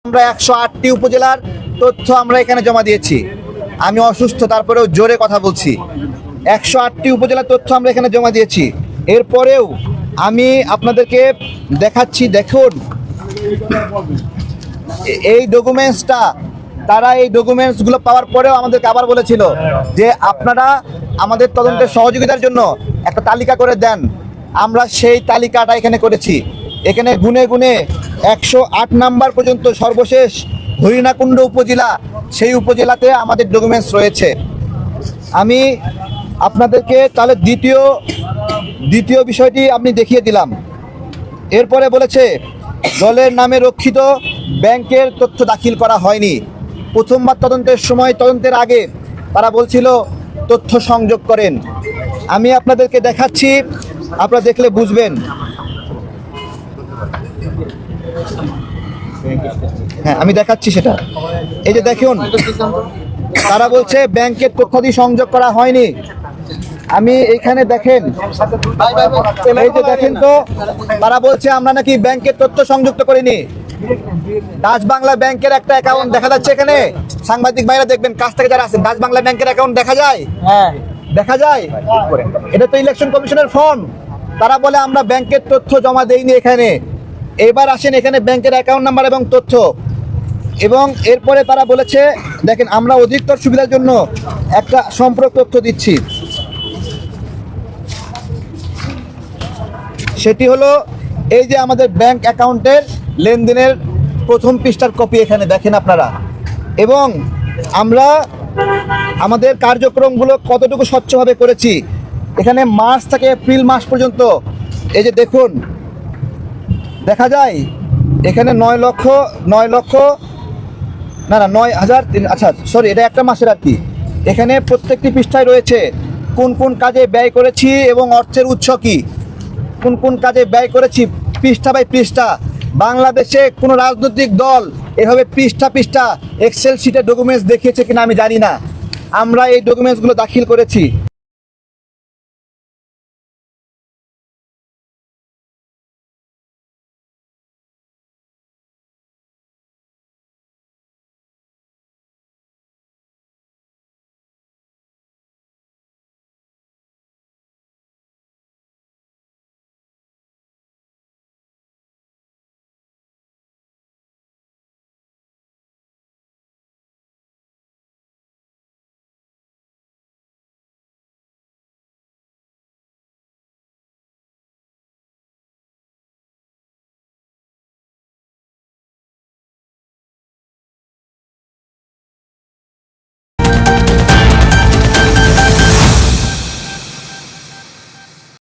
আমরা 108টি উপজেলার তথ্য আমরা এখানে জমা দিয়েছি। আমি অসুস্থ, তারপরেও জোরে কথা বলছি। 108টি উপজেলার তথ্য আমরা এখানে জমা দিয়েছি। এরপরেও আমি আপনাদেরকে দেখাচ্ছি, দেখুন এই ডকুমেন্টসটা। তারা এই ডকুমেন্টসগুলো পাওয়ার পরেও আমাদেরকে আবার বলেছিল যে আপনারা আমাদের তদন্তের সহযোগিতার জন্য একটা তালিকা করে দেন। আমরা সেই তালিকাটা এখানে করেছি। এখানে গুনে গুনে 108 নাম্বার পর্যন্ত সর্বশেষ হরিণাকুণ্ড উপজেলা, সেই উপজেলাতে আমাদের ডকুমেন্টস রয়েছে। আমি আপনাদেরকে তাহলে দ্বিতীয় বিষয়টি আমি দেখিয়ে দিলাম। এরপরে বলেছে দলের নামে রক্ষিত ব্যাংকের তথ্য দাখিল করা হয়নি। প্রথমবার তদন্তের সময়, তদন্তের আগে তারা বলছিল তথ্য সংযোগ করেন। আমি আপনাদেরকে দেখাচ্ছি, আপনারা দেখলে বুঝবেন। হ্যাঁ, আমি দেখাচ্ছি সেটা। এই যে দেখুন, তারা বলছে ব্যাংকের তথ্যাদি সংযোগ করা হয়নি। আমি এইখানে দেখেন, এই যে দেখেন তো, তারা বলছে আমরা নাকি ব্যাংকের তথ্য সংযুক্ত করিনি। ডাচ বাংলা ব্যাংকের একটা অ্যাকাউন্ট দেখা যাচ্ছে এখানে। সাংবাদিক ভাইরা দেখবেন, কাছ থেকে যারা আছেন, ডাচ বাংলা ব্যাংকের অ্যাকাউন্ট দেখা যায়? হ্যাঁ, দেখা যায়। এটা তো ইলেকশন কমিশনের ফর্ম। তারা বলে আমরা ব্যাংকের তথ্য জমা দেইনি এখানে। এবার আসেন এখানে ব্যাংকের অ্যাকাউন্ট নাম্বার এবং তথ্য। এবং এরপরে তারা বলেছে, দেখেন আমরা অধিকতর সুবিধার জন্য একটা সম্পর্ক তথ্য দিচ্ছি। সেটি হলো এই যে আমাদের ব্যাংক অ্যাকাউন্টের লেনদেনের প্রথম পৃষ্ঠার কপি এখানে দেখেন আপনারা। এবং আমরা আমাদের কার্যক্রমগুলো কতটুকু স্বচ্ছভাবে করেছি এখানে মার্চ থেকে এপ্রিল মাস পর্যন্ত। এই যে দেখুন, দেখা যায় এখানে 9,000, আচ্ছা সরি, এটা একটা মাসের আর কি। এখানে প্রত্যেকটি পৃষ্ঠায় রয়েছে কোন কোন কাজে ব্যয় করেছি এবং অর্থের উৎস কি, কোন কোন কাজে ব্যয় করেছি, পৃষ্ঠা বাই পৃষ্ঠা। বাংলাদেশে কোনো রাজনৈতিক দল এভাবে পৃষ্ঠা পৃষ্ঠা এক্সেল শিটে ডকুমেন্টস দেখিয়েছে কিনা আমি জানি না। আমরা এই ডকুমেন্টসগুলো দাখিল করেছি।